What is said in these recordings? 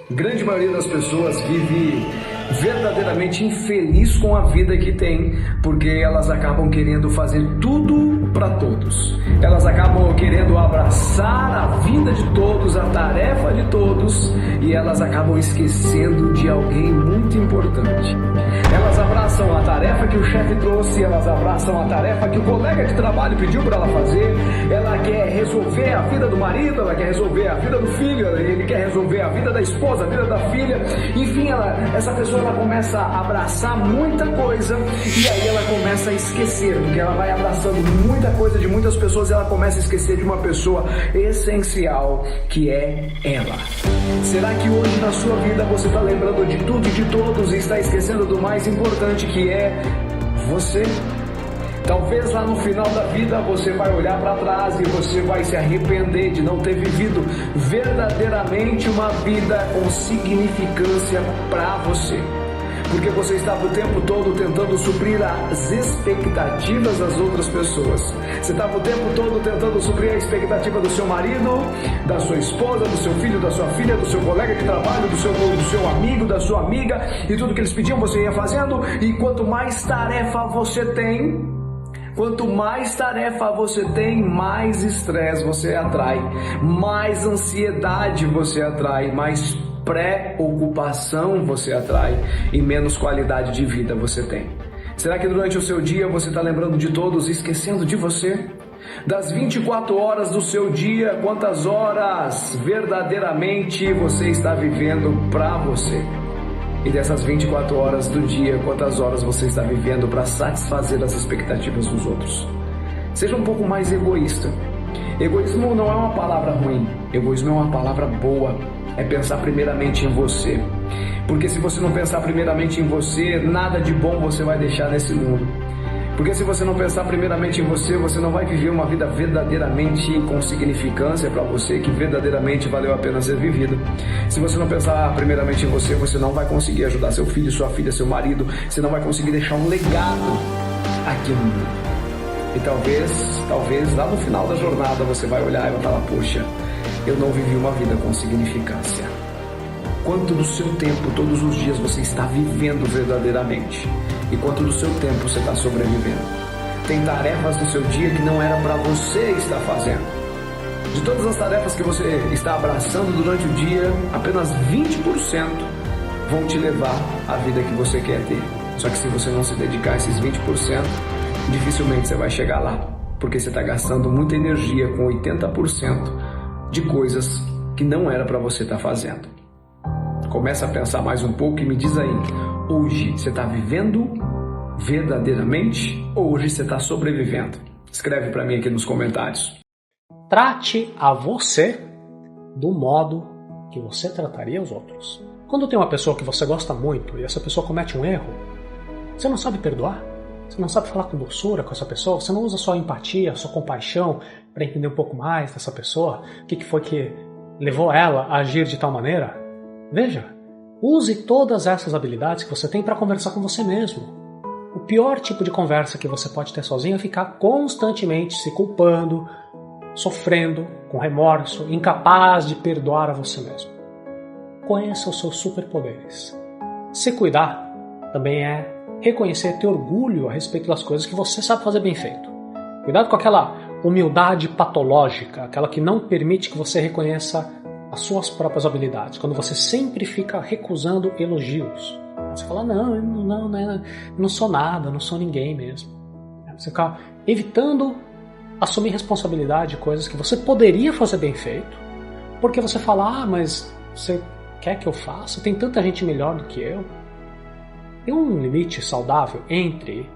Grande maioria das pessoas vive verdadeiramente infeliz com a vida que tem, porque elas acabam querendo fazer tudo para todos. Elas acabam querendo abraçar a vida de todos, a tarefa de todos, e elas acabam esquecendo de alguém muito importante. Elas abraçam a tarefa que o chefe trouxe, elas abraçam a tarefa que o colega de trabalho pediu para ela fazer. Ela quer resolver a vida do marido, ela quer resolver a vida do filho, ele quer resolver a vida da esposa, a vida da filha. Enfim, essa pessoa ela começa a abraçar muita coisa e aí ela começa a esquecer, porque ela vai abraçando muita coisa de muitas pessoas e ela começa a esquecer de uma pessoa essencial, que é ela. Será que hoje na sua vida você está lembrando de tudo e de todos e está esquecendo do mais importante, que é você? Talvez lá no final da vida você vai olhar para trás e você vai se arrepender de não ter vivido verdadeiramente uma vida com significância para você. Porque você estava o tempo todo tentando suprir as expectativas das outras pessoas. Você estava o tempo todo tentando suprir a expectativa do seu marido, da sua esposa, do seu filho, da sua filha, do seu colega de trabalho, do seu amigo, da sua amiga, e tudo que eles pediam você ia fazendo. E quanto mais tarefa você tem, mais estresse você atrai, mais ansiedade você atrai, mais preocupação você atrai e menos qualidade de vida você tem. Será que durante o seu dia você está lembrando de todos e esquecendo de você? Das 24 horas do seu dia, quantas horas verdadeiramente você está vivendo para você? E dessas 24 horas do dia, quantas horas você está vivendo para satisfazer as expectativas dos outros? Seja um pouco mais egoísta. Egoísmo não é uma palavra ruim, egoísmo é uma palavra boa. É pensar primeiramente em você. Porque se você não pensar primeiramente em você, nada de bom você vai deixar nesse mundo. Porque se você não pensar primeiramente em você, você não vai viver uma vida verdadeiramente com significância para você, que verdadeiramente valeu a pena ser vivida. Se você não pensar primeiramente em você, você não vai conseguir ajudar seu filho, sua filha, seu marido, você não vai conseguir deixar um legado aqui no mundo. E talvez lá no final da jornada você vai olhar e vai falar, poxa, eu não vivi uma vida com significância. Quanto do seu tempo, todos os dias, você está vivendo verdadeiramente? E quanto do seu tempo você está sobrevivendo? Tem tarefas no seu dia que não era para você estar fazendo. De todas as tarefas que você está abraçando durante o dia, apenas 20% vão te levar à vida que você quer ter. Só que se você não se dedicar a esses 20%, dificilmente você vai chegar lá. Porque você está gastando muita energia com 80% de coisas que não era para você estar fazendo. Começa a pensar mais um pouco e me diz aí, hoje você está vivendo verdadeiramente ou hoje você está sobrevivendo? Escreve para mim aqui nos comentários. Trate a você do modo que você trataria os outros. Quando tem uma pessoa que você gosta muito e essa pessoa comete um erro, você não sabe perdoar? Você não sabe falar com doçura com essa pessoa? Você não usa sua empatia, sua compaixão para entender um pouco mais dessa pessoa? O que foi que levou ela a agir de tal maneira? Veja, use todas essas habilidades que você tem para conversar com você mesmo. O pior tipo de conversa que você pode ter sozinho é ficar constantemente se culpando, sofrendo, com remorso, incapaz de perdoar a você mesmo. Conheça os seus superpoderes. Se cuidar também é reconhecer, ter orgulho a respeito das coisas que você sabe fazer bem feito. Cuidado com aquela humildade patológica, aquela que não permite que você reconheça as suas próprias habilidades, quando você sempre fica recusando elogios. Você fala, não sou nada, não sou ninguém mesmo. Você fica evitando assumir responsabilidade de coisas que você poderia fazer bem feito, porque você fala, mas você quer que eu faça? Tem tanta gente melhor do que eu. Tem um limite saudável entre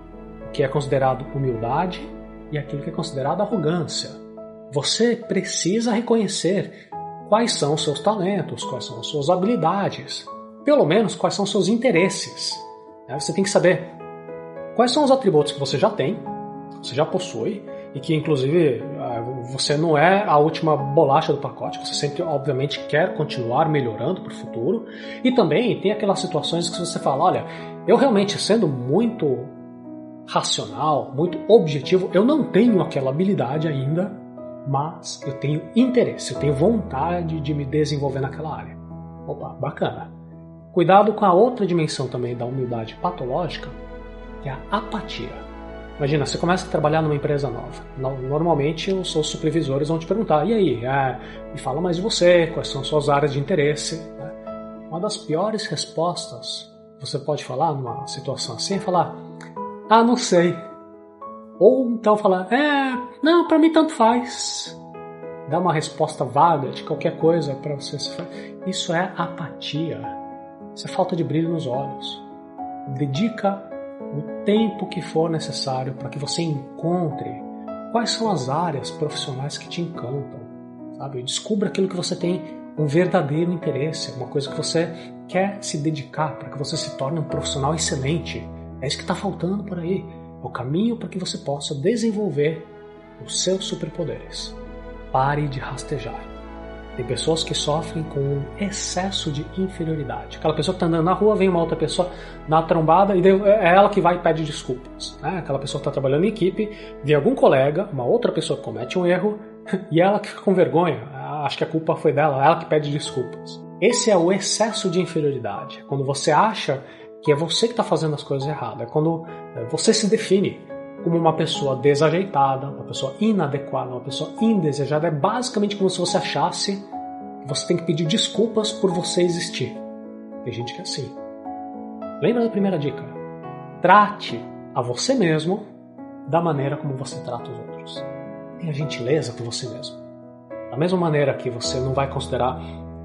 o que é considerado humildade e aquilo que é considerado arrogância. Você precisa reconhecer quais são os seus talentos, quais são as suas habilidades, pelo menos quais são os seus interesses. Você tem que saber quais são os atributos que você já tem, você já possui, e que inclusive você não é a última bolacha do pacote, você sempre obviamente quer continuar melhorando para o futuro. E também tem aquelas situações que você fala, olha, eu realmente sendo muito racional, muito objetivo, eu não tenho aquela habilidade ainda, mas eu tenho interesse, eu tenho vontade de me desenvolver naquela área. Opa, bacana. Cuidado com a outra dimensão também da humildade patológica, que é a apatia. Imagina, você começa a trabalhar numa empresa nova. Normalmente os seus supervisores vão te perguntar, e aí, me fala mais de você, quais são suas áreas de interesse. Uma das piores respostas que você pode falar numa situação assim é falar, não sei. Ou então falar, não, pra mim tanto faz. Dá uma resposta vaga de qualquer coisa para você. Isso é apatia. Isso é falta de brilho nos olhos. Dedica o tempo que for necessário para que você encontre quais são as áreas profissionais que te encantam. Sabe? Descubra aquilo que você tem um verdadeiro interesse, uma coisa que você quer se dedicar para que você se torne um profissional excelente. É isso que está faltando por aí. É o caminho para que você possa desenvolver os seus superpoderes. Pare de rastejar. Tem pessoas que sofrem com um excesso de inferioridade. Aquela pessoa que está andando na rua, vem uma outra pessoa na trombada e é ela que vai e pede desculpas. Aquela pessoa que está trabalhando em equipe, vem algum colega, uma outra pessoa que comete um erro e ela que fica com vergonha. Acho que a culpa foi dela, ela que pede desculpas. Esse é o excesso de inferioridade. Quando você acha que é você que está fazendo as coisas erradas. É quando você se define como uma pessoa desajeitada, uma pessoa inadequada, uma pessoa indesejada. É basicamente como se você achasse que você tem que pedir desculpas por você existir. Tem gente que é assim. Lembra da primeira dica? Trate a você mesmo da maneira como você trata os outros. Tenha gentileza com você mesmo. Da mesma maneira que você não vai considerar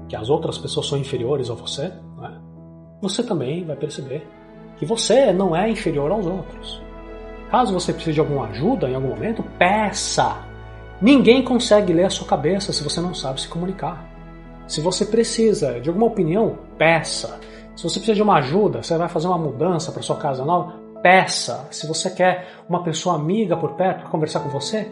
que as outras pessoas são inferiores a você, você também vai perceber que você não é inferior aos outros. Caso você precise de alguma ajuda em algum momento, peça. Ninguém consegue ler a sua cabeça se você não sabe se comunicar. Se você precisa de alguma opinião, peça. Se você precisa de uma ajuda, você vai fazer uma mudança para sua casa nova, peça. Se você quer uma pessoa amiga por perto para conversar com você,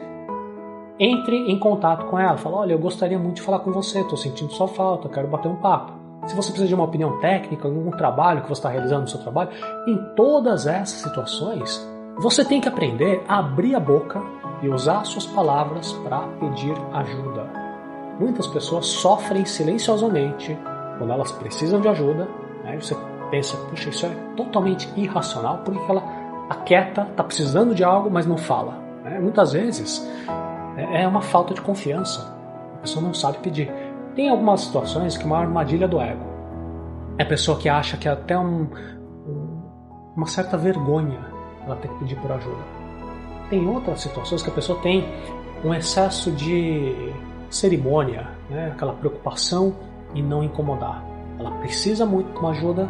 entre em contato com ela. Fala, olha, eu gostaria muito de falar com você, estou sentindo sua falta, quero bater um papo. Se você precisa de uma opinião técnica, algum trabalho que você está realizando no seu trabalho, em todas essas situações, você tem que aprender a abrir a boca e usar suas palavras para pedir ajuda. Muitas pessoas sofrem silenciosamente quando elas precisam de ajuda. Você pensa, puxa, isso é totalmente irracional, por que ela aquieta, está precisando de algo, mas não fala? Muitas vezes é uma falta de confiança. A pessoa não sabe pedir. Tem algumas situações que é uma armadilha do ego. É a pessoa que acha que é até uma certa vergonha ela tem que pedir por ajuda. Tem outras situações que a pessoa tem um excesso de cerimônia, aquela preocupação em não incomodar. Ela precisa muito de uma ajuda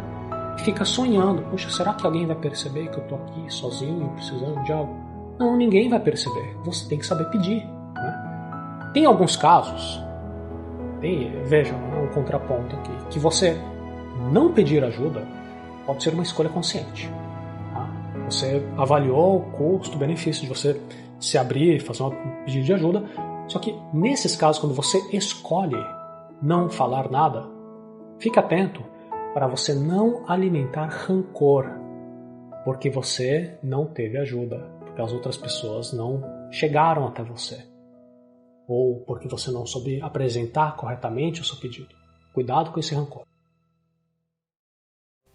e fica sonhando. Puxa, será que alguém vai perceber que eu estou aqui sozinho, precisando de algo? Não, ninguém vai perceber. Você tem que saber pedir. Tem alguns casos, veja, um contraponto aqui, que você não pedir ajuda pode ser uma escolha consciente. Você avaliou o custo-benefício de você se abrir e fazer um pedido de ajuda. Só que nesses casos, quando você escolhe não falar nada, fique atento para você não alimentar rancor, porque você não teve ajuda, porque as outras pessoas não chegaram até você, ou porque você não soube apresentar corretamente o seu pedido. Cuidado com esse rancor.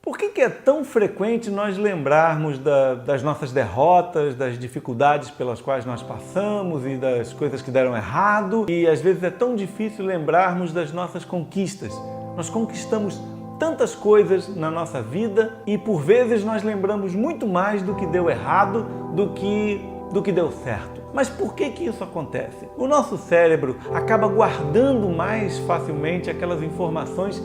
Por que é tão frequente nós lembrarmos das nossas derrotas, das dificuldades pelas quais nós passamos e das coisas que deram errado? E às vezes é tão difícil lembrarmos das nossas conquistas. Nós conquistamos tantas coisas na nossa vida e por vezes nós lembramos muito mais do que deu errado do que deu certo. Mas por que isso acontece? O nosso cérebro acaba guardando mais facilmente aquelas informações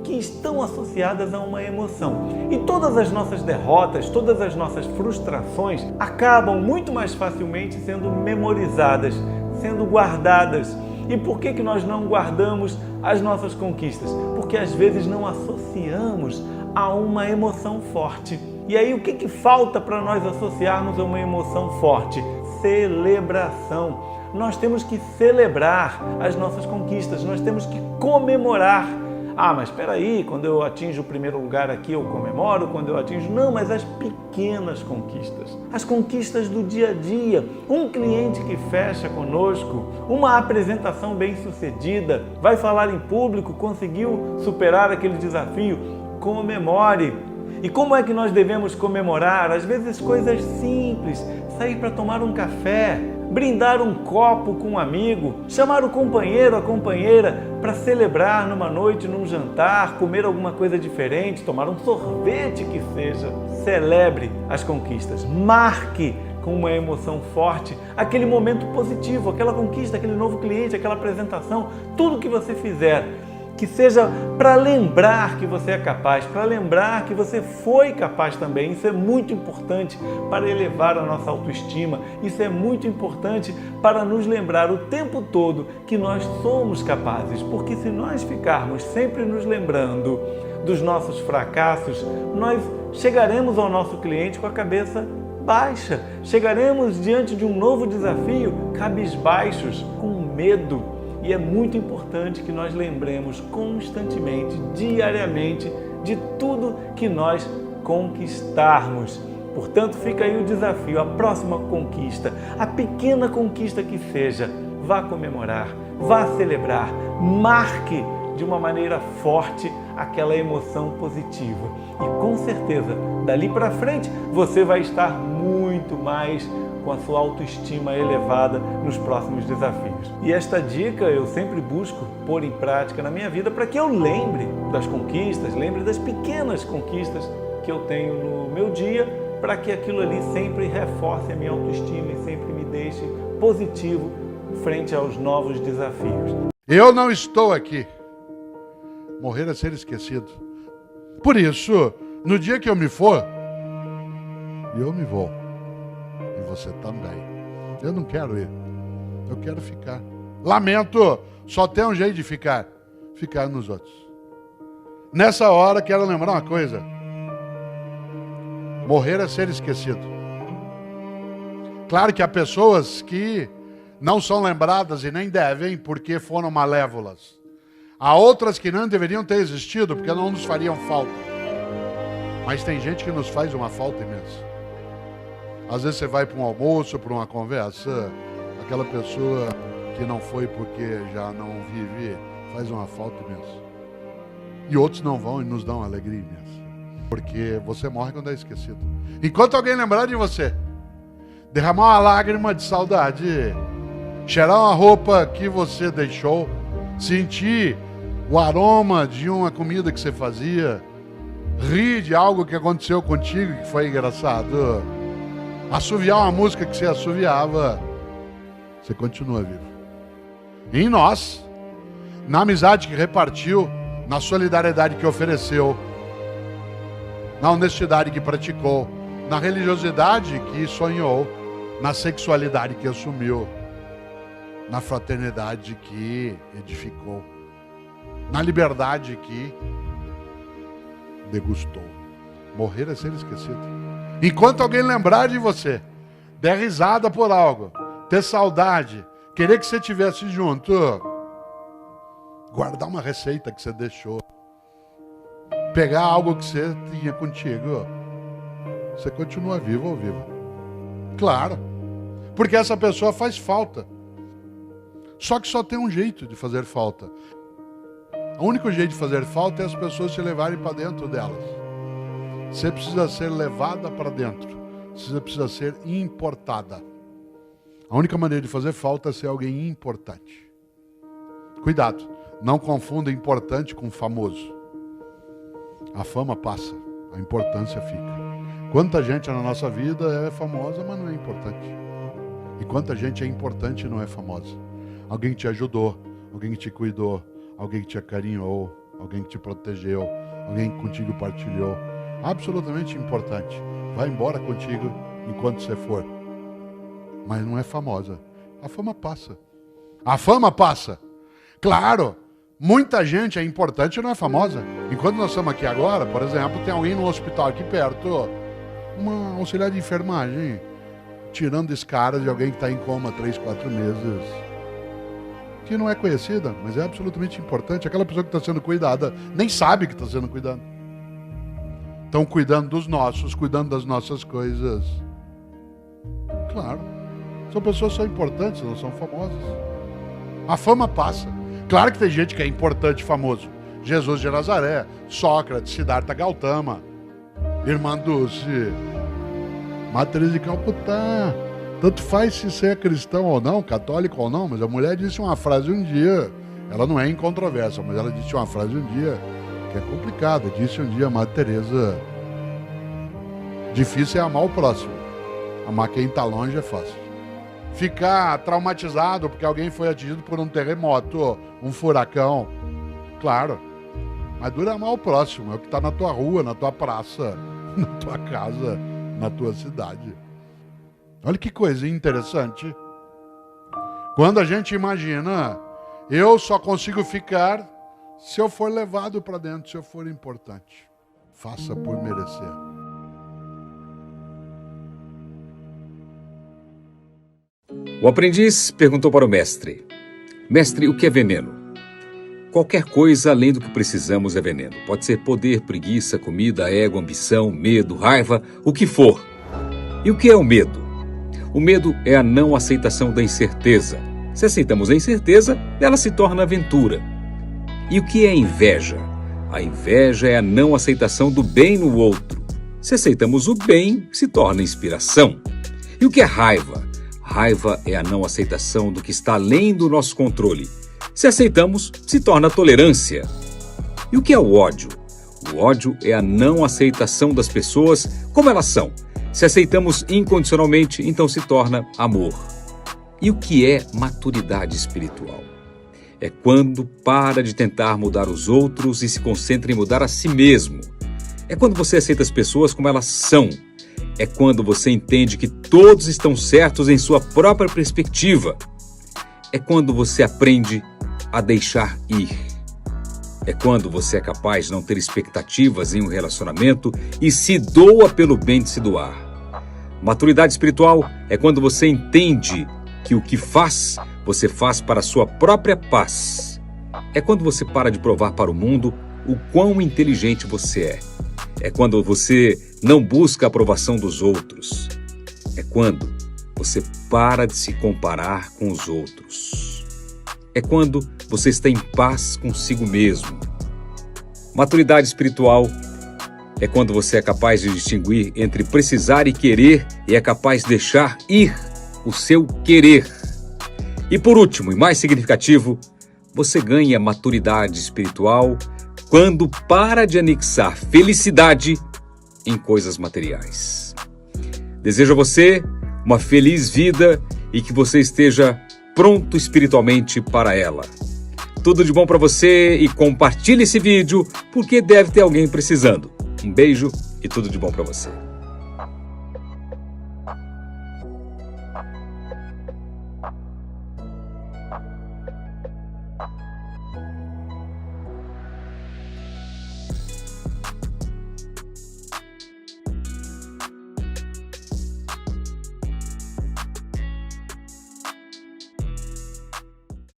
que estão associadas a uma emoção. E todas as nossas derrotas, todas as nossas frustrações acabam muito mais facilmente sendo memorizadas, sendo guardadas. E por que nós não guardamos as nossas conquistas? Porque às vezes não associamos a uma emoção forte. E aí o que falta para nós associarmos a uma emoção forte? Celebração. Nós temos que celebrar as nossas conquistas, nós temos que comemorar Ah, mas espera aí, quando eu atinjo o primeiro lugar aqui eu comemoro, quando eu atinjo... Não, mas as pequenas conquistas, as conquistas do dia a dia. Um cliente que fecha conosco, uma apresentação bem-sucedida, vai falar em público, conseguiu superar aquele desafio, comemore. E como é que nós devemos comemorar? Às vezes coisas simples, sair para tomar um café, brindar um copo com um amigo, chamar o companheiro, a companheira para celebrar numa noite, num jantar, comer alguma coisa diferente, tomar um sorvete que seja. Celebre as conquistas, marque com uma emoção forte aquele momento positivo, aquela conquista, aquele novo cliente, aquela apresentação, tudo que você fizer. Que seja para lembrar que você é capaz, para lembrar que você foi capaz também. Isso é muito importante para elevar a nossa autoestima. Isso é muito importante para nos lembrar o tempo todo que nós somos capazes. Porque se nós ficarmos sempre nos lembrando dos nossos fracassos, nós chegaremos ao nosso cliente com a cabeça baixa. Chegaremos diante de um novo desafio cabisbaixos, com medo. E é muito importante que nós lembremos constantemente, diariamente, de tudo que nós conquistarmos. Portanto, fica aí o desafio, a próxima conquista, a pequena conquista que seja, vá comemorar, vá celebrar, marque de uma maneira forte aquela emoção positiva. E com certeza, dali para frente, você vai estar muito mais com a sua autoestima elevada nos próximos desafios. E esta dica eu sempre busco pôr em prática na minha vida para que eu lembre das conquistas, lembre das pequenas conquistas que eu tenho no meu dia, para que aquilo ali sempre reforce a minha autoestima e sempre me deixe positivo frente aos novos desafios. Eu não estou aqui. Morrer é ser esquecido. Por isso, no dia que eu me for, eu me vou. E você também. Eu não quero ir. Eu quero ficar. Lamento, só tem um jeito de ficar. Ficar nos outros. Nessa hora, quero lembrar uma coisa. Morrer é ser esquecido. Claro que há pessoas que não são lembradas e nem devem porque foram malévolas. Há outras que não deveriam ter existido porque não nos fariam falta. Mas tem gente que nos faz uma falta imensa. Às vezes você vai para um almoço, para uma conversa, aquela pessoa que não foi porque já não vive, faz uma falta imensa. E outros não vão e nos dão uma alegria imensa. Porque você morre quando é esquecido. Enquanto alguém lembrar de você, derramar uma lágrima de saudade, cheirar uma roupa que você deixou, sentir o aroma de uma comida que você fazia, rir de algo que aconteceu contigo que foi engraçado, assoviar uma música que você assoviava, você continua vivo. E em nós, na amizade que repartiu, na solidariedade que ofereceu, na honestidade que praticou, na religiosidade que sonhou, na sexualidade que assumiu, na fraternidade que edificou, na liberdade que degustou. Morrer é ser esquecido. Enquanto alguém lembrar de você, der risada por algo, ter saudade, querer que você estivesse junto, guardar uma receita que você deixou, pegar algo que você tinha contigo, você continua vivo ou vivo. Claro, porque essa pessoa faz falta. Só que só tem um jeito de fazer falta. O único jeito de fazer falta é as pessoas se levarem para dentro delas. Você precisa ser levada para dentro. Você precisa ser importada. A única maneira de fazer falta é ser alguém importante. Cuidado, não confunda importante com famoso. A fama passa, a importância fica. Quanta gente na nossa vida é famosa, mas não é importante. E quanta gente é importante e não é famosa. Alguém que te ajudou, alguém que te cuidou, alguém que te acarinhou, alguém que te protegeu, alguém que contigo partilhou. Absolutamente importante. Vai embora contigo enquanto você for. Mas não é famosa. A fama passa. A fama passa. Claro, muita gente é importante e não é famosa. Enquanto nós estamos aqui agora, por exemplo, tem alguém no hospital aqui perto, uma auxiliar de enfermagem, tirando escaras de alguém que está em coma 3, 4 meses. que não é conhecida, mas é absolutamente importante. Aquela pessoa que está sendo cuidada nem sabe que está sendo cuidada. Estão cuidando dos nossos, cuidando das nossas coisas. Claro, são pessoas que são importantes, não são famosas. A fama passa. Claro que tem gente que é importante e famoso. Jesus de Nazaré, Sócrates, Siddhartha Gautama, Irmã Dulce, Madre Teresa de Calcutá. Tanto faz se você é cristão ou não, católico ou não, mas a mulher disse uma frase um dia, ela não é incontroversa, mas ela disse uma frase um dia que é complicada. Disse um dia a Madre Teresa: difícil é amar o próximo, amar quem está longe é fácil. Ficar traumatizado porque alguém foi atingido por um terremoto, um furacão, claro, mas dura amar o próximo, é o que está na tua rua, na tua praça, na tua casa, na tua cidade. Olha que coisa interessante. Quando a gente imagina, eu só consigo ficar se eu for levado para dentro, se eu for importante. Faça por merecer. O aprendiz perguntou para o mestre: Mestre, o que é veneno? Qualquer coisa além do que precisamos é veneno. Pode ser poder, preguiça, comida, ego, ambição, medo, raiva, o que for. E o que é o medo? O medo é a não aceitação da incerteza. Se aceitamos a incerteza, ela se torna aventura. E o que é inveja? A inveja é a não aceitação do bem no outro. Se aceitamos o bem, se torna inspiração. E o que é raiva? Raiva é a não aceitação do que está além do nosso controle. Se aceitamos, se torna tolerância. E o que é o ódio? O ódio é a não aceitação das pessoas como elas são. Se aceitamos incondicionalmente, então se torna amor. E o que é maturidade espiritual? É quando para de tentar mudar os outros e se concentra em mudar a si mesmo. É quando você aceita as pessoas como elas são. É quando você entende que todos estão certos em sua própria perspectiva. É quando você aprende a deixar ir. É quando você é capaz de não ter expectativas em um relacionamento e se doa pelo bem de se doar. Maturidade espiritual é quando você entende que o que faz, você faz para a sua própria paz. É quando você para de provar para o mundo o quão inteligente você é. É quando você não busca a aprovação dos outros. É quando você para de se comparar com os outros. É quando você está em paz consigo mesmo. Maturidade espiritual é quando você é capaz de distinguir entre precisar e querer e é capaz de deixar ir o seu querer. E por último, e mais significativo, você ganha maturidade espiritual quando para de anexar felicidade em coisas materiais. Desejo a você uma feliz vida e que você esteja pronto espiritualmente para ela. Tudo de bom para você e compartilhe esse vídeo porque deve ter alguém precisando. Um beijo e tudo de bom para você.